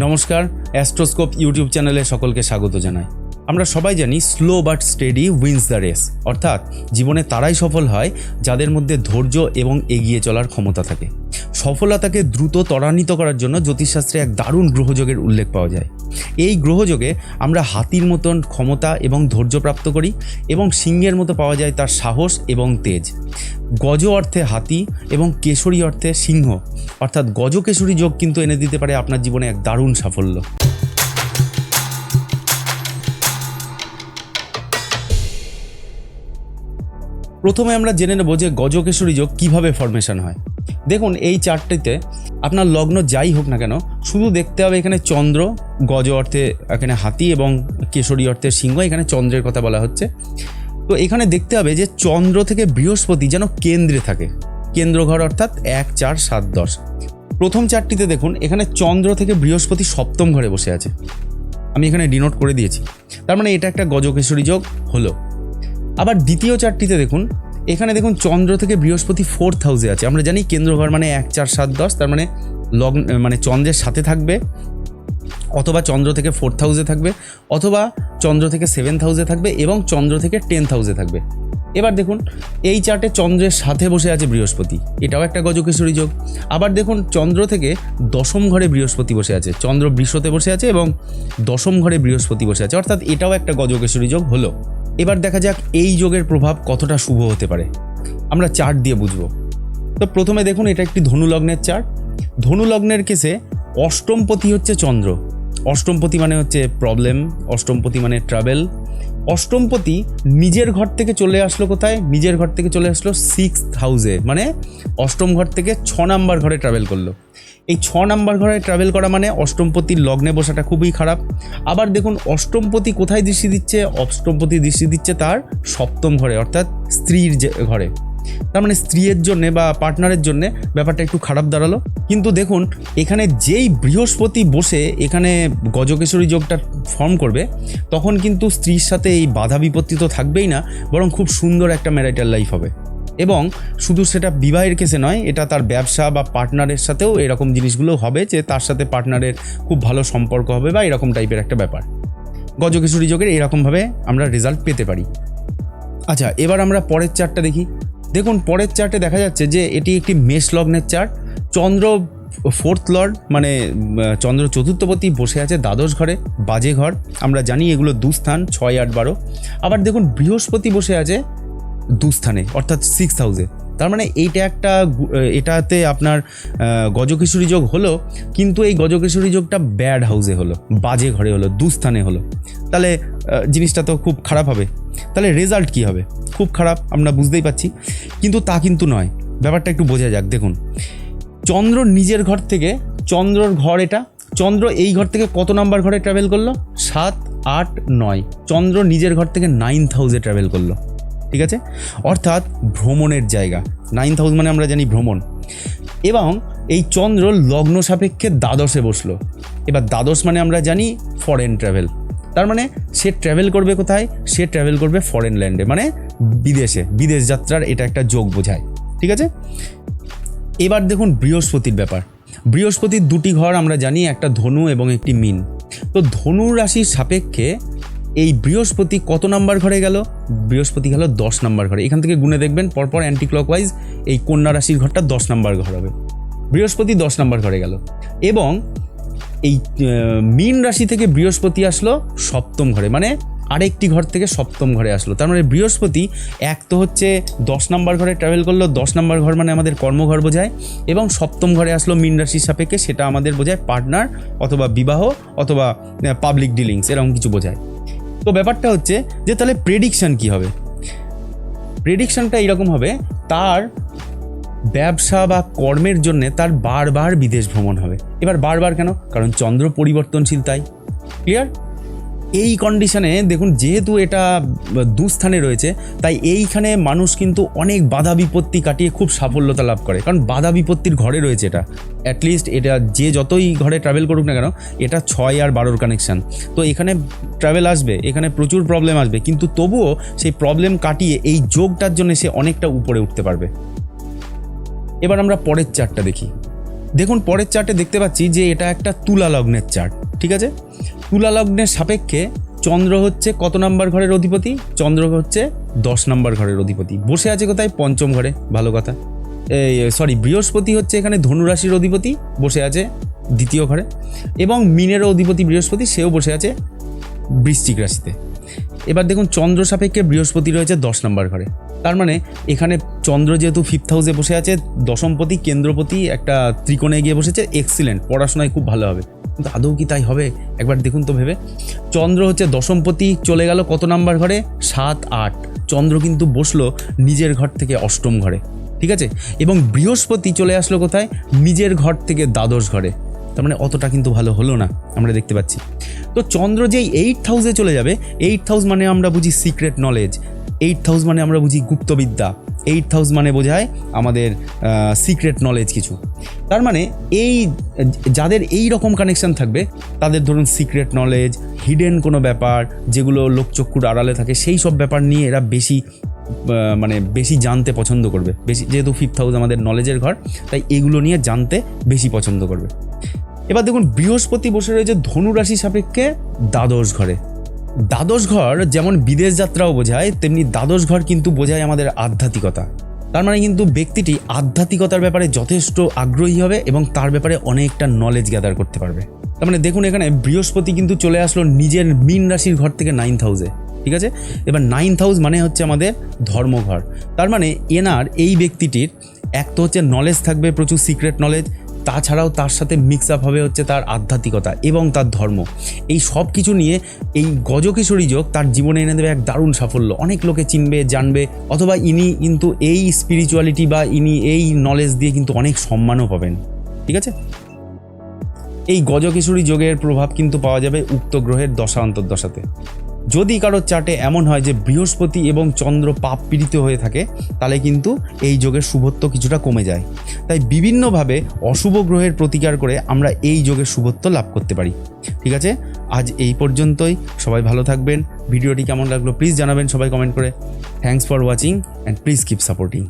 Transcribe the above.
নমস্কার, অ্যাস্ট্রোস্কোপ ইউটিউব চ্যানেলে সকলকে স্বাগত জানাই। আমরা সবাই জানি slow but steady wins the race, অর্থাৎ জীবনে তারাই সফল হয় যাদের মধ্যে ধৈর্য এবং এগিয়ে চলার ক্ষমতা থাকে। সফলতাকে দ্রুত ত্বরান্বিত করার জন্য জ্যোতিষশাস্ত্রে এক দারুণ গ্রহযোগের উল্লেখ পাওয়া যায়। এই গ্রহযোগে আমরা হাতির মতন ক্ষমতা এবং ধৈর্য প্রাপ্ত করি এবং সিংহের মতো পাওয়া যায় তার সাহস এবং তেজ। গজ অর্থে হাতি এবং কেশরী অর্থে সিংহ, অর্থাৎ গজকেশরী যোগ কিন্তু এনে দিতে পারে আপনার জীবনে এক দারুণ সাফল্য। প্রথমে আমরা জেনে নেব যে গজকেশরী যোগ কীভাবে ফরমেশন হয়। দেখুন, এই চারটিতে আপনার লগ্ন যাই হোক না কেন, শুধু দেখতে হবে এখানে চন্দ্র, গজ অর্থে এখানে হাতি এবং কেশরী অর্থে সিংহ, এখানে চন্দ্রের কথা বলা হচ্ছে। তো এখানে দেখতে হবে যে চন্দ্র থেকে বৃহস্পতি যেন কেন্দ্রে থাকে, কেন্দ্রঘর অর্থাৎ 1, 4, 7, 10। প্রথম চারটিতে দেখুন এখানে চন্দ্র থেকে বৃহস্পতি সপ্তম ঘরে বসে আছে, আমি এখানে ডিনোট করে দিয়েছি। তার মানে এটা একটা গজকেশরী যোগ হলো। আবার দ্বিতীয় চারটিতে দেখুন, এখানে দেখুন চন্দ্র থেকে বৃহস্পতি 4th হাউসে আছে। আমরা জানি কেন্দ্রঘর মানে 1, 4, 7, 10, তার মানে লগ্ন মানে চন্দ্রের সাথে থাকবে, অথবা চন্দ্র থেকে 4th হাউসে থাকবে, অথবা চন্দ্র থেকে 7th হাউসে থাকবে এবং চন্দ্র থেকে 10th হাউসে থাকবে। এবার দেখুন এই চার্টে চন্দ্রের সাথে বসে আছে বৃহস্পতি, এটাও একটা গজকেশরী যোগ। আবার দেখুন চন্দ্র থেকে দশম ঘরে বৃহস্পতি বসে আছে, চন্দ্র বৃষতে বসে আছে এবং দশম ঘরে বৃহস্পতি বসে আছে, অর্থাৎ এটাও একটা গজকেশরী যোগ হলো। এবার দেখা যাক এই যোগের প্রভাব কতটা শুভ হতে পারে, আমরা চার্ট দিয়ে বুঝবো। তো প্রথমে দেখুন এটা একটি ধনুলগ্নের চার্ট। ধনুলগ্নের কেসে অষ্টমপতি হচ্ছে চন্দ্র। অষ্টমপতি মানে হচ্ছে প্রবলেম, অষ্টমপতি মানে ট্রাভেল। অষ্টমপতি নিজের ঘর থেকে চলে আসলো কোথায়? নিজের ঘর থেকে চলে আসলো 6th হাউসে, মানে অষ্টম ঘর থেকে 6 নাম্বার ঘরে ট্রাভেল করলো। এই 6 নাম্বার ঘরে ট্রাভেল করা মানে অষ্টমপতির লগ্নে বসাটা খুবই খারাপ। আবার দেখুন অষ্টমপতি কোথায় দৃষ্টি দিচ্ছে? অষ্টমপতি দৃষ্টি দিচ্ছে তার সপ্তম ঘরে, অর্থাৎ স্ত্রীর ঘরে। তার মানে স্ত্রীর জন্যে বা পার্টনারের জন্যে ব্যাপারটা একটু খারাপ দাঁড়ালো। কিন্তু দেখুন এখানে যেই বৃহস্পতি বসে এখানে গজকেশরী যোগটা ফর্ম করবে, তখন কিন্তু স্ত্রীর সাথে এই বাধা বিপত্তি তো থাকবেই না, বরং খুব সুন্দর একটা ম্যারিটাল লাইফ হবে। এবং শুধু সেটা বিবাহের কেসে নয়, এটা তার ব্যবসা বা পার্টনারের সাথেও এরকম জিনিসগুলো হবে যে তার সাথে পার্টনারের খুব ভালো সম্পর্ক হবে বা এরকম টাইপের একটা ব্যাপার। গজকেশরী যোগের এরকমভাবে আমরা রেজাল্ট পেতে পারি। আচ্ছা, এবার আমরা পরের চার্টটা দেখি। দেখুন পরের চার্টে দেখা যাচ্ছে যে এটি একটি মেষ লগ্নের চার্ট। চন্দ্র 4th লর্ড মানে চন্দ্র চতুর্থপতি বসে আছে দ্বাদশ ঘরে, বাজে ঘর। আমরা জানি এগুলো দুস্থান, 6, 8, 12। আবার দেখুন বৃহস্পতি বসে আছে দুস্থানে, অর্থাৎ 6th হাউসে। তার মানে এটাতে আপনার গজকেশরী যোগ হলো, কিন্তু এই গজকেশরী যোগটা ব্যাড হাউসে হলো, বাজে ঘরে হলো, দুস্থানে হলো। তাহলে জিনিসটা তো খুব খারাপ হবে। তাহলে রেজাল্ট কী হবে? খুব খারাপ, আমরা বুঝতেই পাচ্ছি। কিন্তু তা কিন্তু নয়, ব্যাপারটা একটু বোঝা যাক। দেখুন চন্দ্র নিজের ঘর থেকে, চন্দ্রর ঘর এটা, চন্দ্র এই ঘর থেকে কত নাম্বার ঘরে ট্রাভেল করলো? 7, 8, 9। চন্দ্র নিজের ঘর থেকে 9th হাউসে ট্রাভেল করলো, ঠিক আছে? অর্থাৎ ভ্রমণের জায়গা। 9th হাউস মানে আমরা জানি ভ্রমণ। এবং এই চন্দ্র লগ্ন সাপেক্ষে দ্বাদশে বসলো। এবার দ্বাদশ মানে আমরা জানি ফরেন ট্রাভেল। তার মানে সে ট্রাভেল করবে কোথায়? সে ট্রাভেল করবে ফরেন ল্যান্ডে, মানে বিদেশে, বিদেশ যাত্রার এটা একটা যোগ বোঝায়, ঠিক আছে? এবার দেখুন বৃহস্পতির ব্যাপার। বৃহস্পতির দুটি ঘর আমরা জানি, একটা ধনু এবং একটি মীন। তো ধনু রাশির সাপেক্ষে এই বৃহস্পতি কত নাম্বার ঘরে গেল? বৃহস্পতি গেল 10 নাম্বার ঘরে। এখান থেকে গুনে দেখবেন পরপর অ্যান্টি ক্লকওয়াইজ এই কন্যা রাশির ঘরটা 10 নাম্বার ঘর হবে। বৃহস্পতি 10 নাম্বার ঘরে গেল এবং এই মীন রাশি থেকে বৃহস্পতি আসলো সপ্তম ঘরে, মানে আরেকটি ঘর থেকে সপ্তম ঘরে আসলো। তার মানে বৃহস্পতি এক তো হচ্ছে 10 নাম্বার ঘরে ট্রাভেল করলো, 10 নাম্বার ঘর মানে আমাদের কর্মঘর বোঝায়, এবং সপ্তম ঘরে আসলো মীন রাশির সাপেক্ষে, সেটা আমাদের বোঝায় পার্টনার অথবা বিবাহ অথবা পাবলিক ডিলিংস, এরকম কিছু বোঝায়। তো ব্যাপারটা হচ্ছে যে তাহলে প্রেডিকশান কী হবে? প্রেডিকশানটা এরকম হবে, তার ব্যবসা বা কর্মের জন্যে তার বারবার বিদেশ ভ্রমণ হবে। এবার বারবার কেন? কারণ চন্দ্র পরিবর্তনশীল, তাই। ক্লিয়ার? এই কন্ডিশনে দেখুন যেহেতু এটা দুস্থানে রয়েছে, তাই এইখানে মানুষ কিন্তু অনেক বাধা বিপত্তি কাটিয়ে খুব সাফল্যতা লাভ করে, কারণ বাধা বিপত্তির ঘরে রয়েছে এটা। অ্যাটলিস্ট এটা যে যতই ঘরে ট্রাভেল করুক না কেন, এটা 6 আর 12 কানেকশান। তো এখানে ট্রাভেল আসবে, এখানে প্রচুর প্রবলেম আসবে, কিন্তু তবুও সেই প্রবলেম কাটিয়ে এই যোগটার জন্য সে অনেকটা উপরে উঠতে পারবে। এবার আমরা পরের চার্টটা দেখি। দেখুন পরের চার্টে দেখতে পাচ্ছি যে এটা একটা তুলা লগ্নের চার্ট, ঠিক আছে। তুলা লগ্নের সাপেক্ষে চন্দ্র হচ্ছে কত নাম্বার ঘরের অধিপতি? চন্দ্র হচ্ছে 10 নাম্বার ঘরের অধিপতি, বসে আছে কোথায়? পঞ্চম ঘরে, ভালো কথা। বৃহস্পতি হচ্ছে এখানে ধনুরাশির অধিপতি, বসে আছে দ্বিতীয় ঘরে, এবং মিনেরও অধিপতি বৃহস্পতি, সেও বসে আছে বৃশ্চিক রাশিতে। এবার দেখুন চন্দ্র সাপেক্ষে বৃহস্পতি রয়েছে 10 নাম্বার ঘরে, তার মানে এখানে চন্দ্র যেহেতু 5th হাউসে বসে আছে, দশমপতি কেন্দ্রপতি একটা ত্রিকোণে গিয়ে বসেছে, এক্সিলেন্ট, পড়াশোনায় খুব ভালো হবে। কিন্তু আদৌ কি তাই হবে? একবার দেখুন তো ভেবে। চন্দ্র হচ্ছে দশমপতি, চলে গেল কত নাম্বার ঘরে? 7, 8। চন্দ্র কিন্তু বসলো নিজের ঘর থেকে অষ্টম ঘরে, ঠিক আছে। এবং বৃহস্পতি চলে আসলো কোথায়? নিজের ঘর থেকে দ্বাদশ ঘরে। তার মানে অতটা কিন্তু ভালো হলো না, আমরা দেখতে পাচ্ছি। তো চন্দ্র যেই 8th হাউসে চলে যাবে, 8th হাউস মানে আমরা বুঝি সিক্রেট নলেজ, 8th হাউস মানে আমরা বুঝি গুপ্তবিদ্যা, 8th হাউস মানে বোঝায় আমাদের সিক্রেট নলেজ কিছু। তার মানে এই যাদের এই রকম কানেকশান থাকবে তাদের ধরুন সিক্রেট নলেজ, হিডেন কোনো ব্যাপার যেগুলো লোকচক্ষুর আড়ালে থাকে, সেই সব ব্যাপার নিয়ে এরা বেশি জানতে পছন্দ করবে। বেশি, যেহেতু 5th হাউস আমাদের নলেজের ঘর, তাই এগুলো নিয়ে জানতে বেশি পছন্দ করবে। এবার দেখুন বৃহস্পতি বসে রয়েছে ধনুরাশি সাপেক্ষে দ্বাদশ ঘরে। দ্বাদশ ঘর যেমন বিদেশ যাত্রাও বোঝায়, তেমনি দ্বাদশ ঘর কিন্তু বোঝায় আমাদের আধ্যাত্মিকতা। তার মানে কিন্তু ব্যক্তিটি আধ্যাত্মিকতার ব্যাপারে যথেষ্ট আগ্রহী হবে এবং তার ব্যাপারে অনেকটা নলেজ গ্যাদার করতে পারবে। তার মানে দেখুন এখানে বৃহস্পতি কিন্তু চলে আসলো নিজের মীন রাশির ঘর থেকে 9th হাউসে, ঠিক আছে। এবার 9th হাউস মানে হচ্ছে আমাদের ধর্মঘর। তার মানে এই ব্যক্তিটির এক তো হচ্ছে নলেজ থাকবে, প্রচুর সিক্রেট নলেজ, তাছাড়াও তার সাথে মিক্স আপ হবে হচ্ছে তার আধ্যাত্মিকতা এবং তার ধর্ম। এই সব কিছু নিয়ে এই গজকেশরী যোগ তার জীবনে এনে দেবে এক দারুণ সাফল্য। অনেক লোকে চিনবে, জানবে, অথবা ইনি কিন্তু এই স্পিরিচুয়ালিটি বা ইনি এই নলেজ দিয়ে কিন্তু অনেক সম্মানও পাবেন, ঠিক আছে। এই গজকেশরী যোগের প্রভাব কিন্তু পাওয়া যাবে উক্ত গ্রহের দশা অন্তর্দশাতে। যদি কারোর চার্টে এমন হয় যে বৃহস্পতি এবং চন্দ্র পাপ পীড়িত হয়ে থাকে, তাহলে কিন্তু এই যোগের শুভত্ব কিছুটা কমে যায়। তাই বিভিন্নভাবে অশুভ গ্রহের প্রতিকার করে আমরা এই যোগের শুভত্ব লাভ করতে পারি, ঠিক আছে। আজ এই পর্যন্তই, সবাই ভালো থাকবেন। ভিডিওটি কেমন লাগলো প্লিজ জানাবেন সবাই কমেন্ট করে। Thanks for watching and please keep supporting.